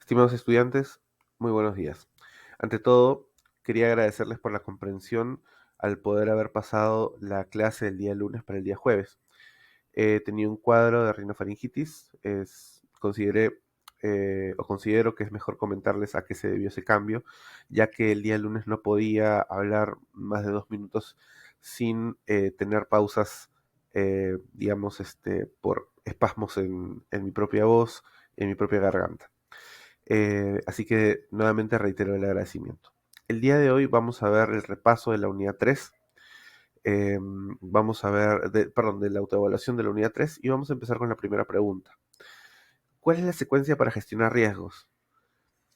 Estimados estudiantes, muy buenos días. Ante todo, quería agradecerles por la comprensión al poder haber pasado la clase del día lunes para el día jueves. Tenía un cuadro de rinofaringitis, considero que es mejor comentarles a qué se debió ese cambio, ya que el día lunes no podía hablar más de 2 minutos sin tener pausas, digamos, por espasmos en mi propia voz, en mi propia garganta. Así que nuevamente reitero el agradecimiento. El día de hoy vamos a ver el repaso de la unidad 3. Vamos a ver, perdón, de la autoevaluación de la unidad 3 y vamos a empezar con la primera pregunta. ¿Cuál es la secuencia para gestionar riesgos?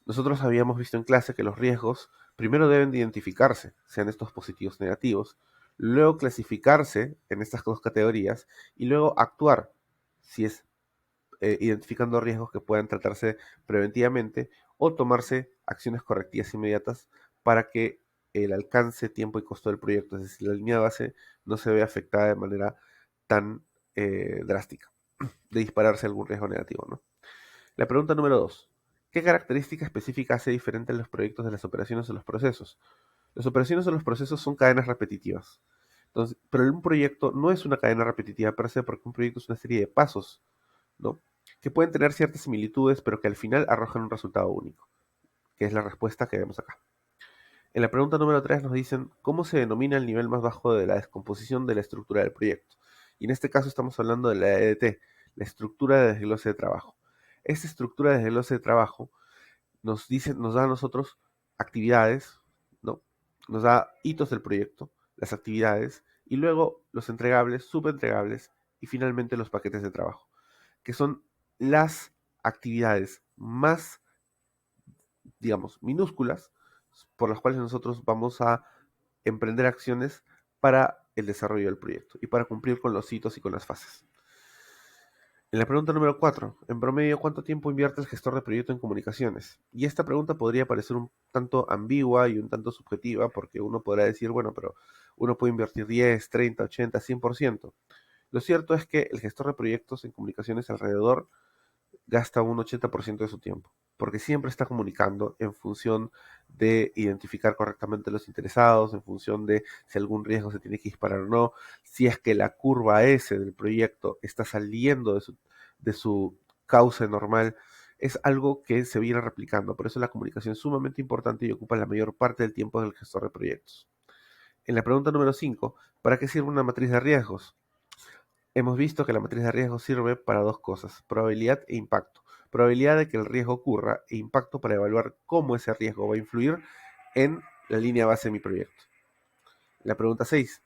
Nosotros habíamos visto en clase que los riesgos primero deben de identificarse, sean estos positivos o negativos, luego clasificarse en estas dos categorías y luego actuar si es identificando riesgos que puedan tratarse preventivamente o tomarse acciones correctivas inmediatas para que el alcance, tiempo y costo del proyecto, es decir, la línea de base, no se vea afectada de manera tan drástica, de dispararse algún riesgo negativo, ¿no? La pregunta número 2. ¿Qué característica específica hace diferente a los proyectos de las operaciones o los procesos? Las operaciones o los procesos son cadenas repetitivas. Entonces, pero un proyecto no es una cadena repetitiva per se, porque un proyecto es una serie de pasos, ¿no? Que pueden tener ciertas similitudes, pero que al final arrojan un resultado único, que es la respuesta que vemos acá. En la pregunta número 3 nos dicen cómo se denomina el nivel más bajo de la descomposición de la estructura del proyecto. Y en este caso estamos hablando de la EDT, la estructura de desglose de trabajo. Esta estructura de desglose de trabajo nos da a nosotros actividades, ¿no? Nos da hitos del proyecto, las actividades, y luego los entregables, subentregables, y finalmente los paquetes de trabajo, que son las actividades más, digamos, minúsculas por las cuales nosotros vamos a emprender acciones para el desarrollo del proyecto y para cumplir con los hitos y con las fases. En la pregunta número 4, en promedio, ¿cuánto tiempo invierte el gestor de proyecto en comunicaciones? Y esta pregunta podría parecer un tanto ambigua y un tanto subjetiva porque uno podrá decir, bueno, pero uno puede invertir 10, 30, 80, 100%. Lo cierto es que el gestor de proyectos en comunicaciones alrededor gasta un 80% de su tiempo, porque siempre está comunicando en función de identificar correctamente los interesados, en función de si algún riesgo se tiene que disparar o no, si es que la curva S del proyecto está saliendo de su cauce normal, es algo que se viene replicando. Por eso la comunicación es sumamente importante y ocupa la mayor parte del tiempo del gestor de proyectos. En la pregunta número 5, ¿para qué sirve una matriz de riesgos? Hemos visto que la matriz de riesgo sirve para dos cosas, probabilidad e impacto. Probabilidad de que el riesgo ocurra e impacto para evaluar cómo ese riesgo va a influir en la línea base de mi proyecto. La pregunta 6.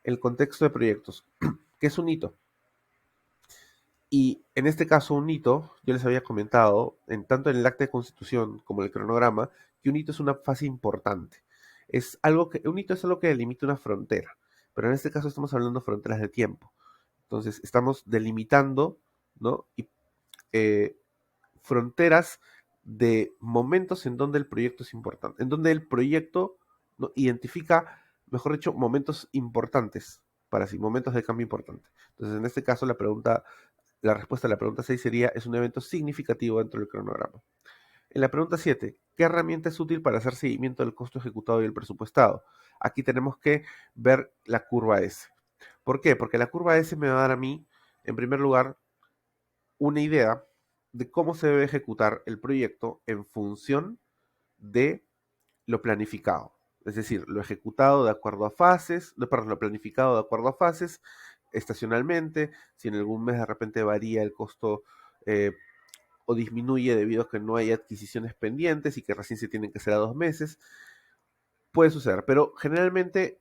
El contexto de proyectos. ¿Qué es un hito? Y en este caso un hito, yo les había comentado, tanto en el acta de constitución como en el cronograma, que un hito es una fase importante. Un hito es algo que delimita una frontera, pero en este caso estamos hablando de fronteras de tiempo. Entonces, estamos delimitando, ¿no? Eh, fronteras de momentos en donde el proyecto es importante, en donde el proyecto, ¿no?, identifica, mejor dicho, momentos importantes para sí, momentos de cambio importante. Entonces, en este caso, la respuesta a la pregunta 6 sería, es un evento significativo dentro del cronograma. En la pregunta 7, ¿qué herramienta es útil para hacer seguimiento del costo ejecutado y el presupuestado? Aquí tenemos que ver la curva S. ¿Por qué? Porque la curva S me va a dar a mí, en primer lugar, una idea de cómo se debe ejecutar el proyecto en función de lo planificado. Es decir, lo ejecutado de acuerdo a fases, perdón, lo planificado de acuerdo a fases, estacionalmente, si en algún mes de repente varía el costo o disminuye debido a que no hay adquisiciones pendientes y que recién se tienen que hacer a 2 meses, puede suceder, pero generalmente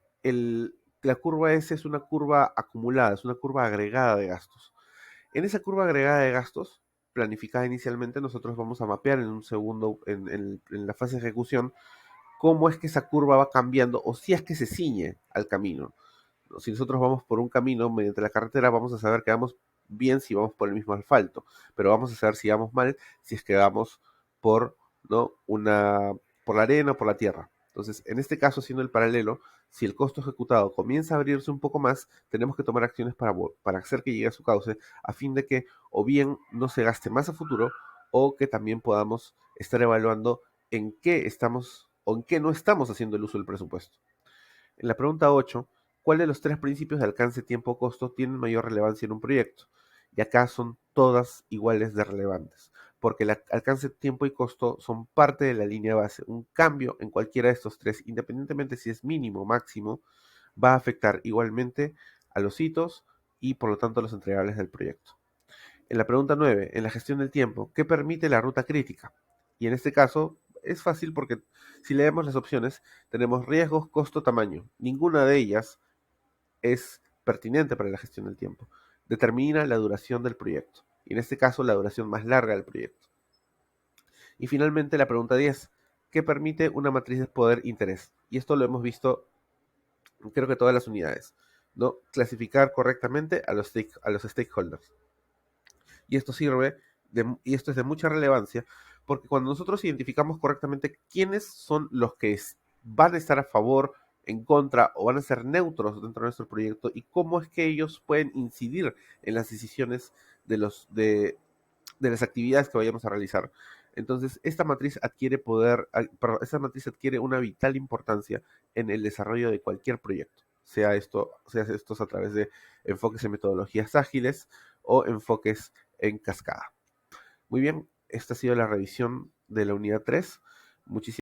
la curva S es una curva acumulada, es una curva agregada de gastos. En esa curva agregada de gastos, planificada inicialmente, nosotros vamos a mapear en un segundo, en la fase de ejecución, cómo es que esa curva va cambiando o si es que se ciñe al camino. Si nosotros vamos por un camino mediante la carretera, vamos a saber que vamos bien si vamos por el mismo asfalto, pero vamos a saber si vamos mal si es que vamos por, ¿no?, por la arena o por la tierra. Entonces, en este caso, haciendo el paralelo, si el costo ejecutado comienza a abrirse un poco más, tenemos que tomar acciones para hacer que llegue a su cauce, a fin de que o bien no se gaste más a futuro, o que también podamos estar evaluando en qué estamos o en qué no estamos haciendo el uso del presupuesto. En la pregunta 8, ¿cuál de los tres principios de alcance, tiempo, costo tienen mayor relevancia en un proyecto? Y acá son todas iguales de relevantes, porque el alcance, tiempo y costo son parte de la línea base. Un cambio en cualquiera de estos tres, independientemente si es mínimo o máximo, va a afectar igualmente a los hitos y por lo tanto a los entregables del proyecto. En la pregunta 9, en la gestión del tiempo, ¿qué permite la ruta crítica? Y en este caso es fácil porque si leemos las opciones, tenemos riesgos, costo, tamaño. Ninguna de ellas es pertinente para la gestión del tiempo. Determina la duración del proyecto. Y en este caso, la duración más larga del proyecto. Y finalmente, la pregunta 10, ¿qué permite una matriz de poder-interés? Y esto lo hemos visto, creo que todas las unidades, ¿no? Clasificar correctamente a los stakeholders. Y esto y esto es de mucha relevancia, porque cuando nosotros identificamos correctamente quiénes son los que van a estar a favor, en contra o van a ser neutros dentro de nuestro proyecto y cómo es que ellos pueden incidir en las decisiones de las actividades que vayamos a realizar. Entonces, esta matriz adquiere una vital importancia en el desarrollo de cualquier proyecto, sea estos a través de enfoques en metodologías ágiles o enfoques en cascada. Muy bien, esta ha sido la revisión de la unidad 3. Muchísimas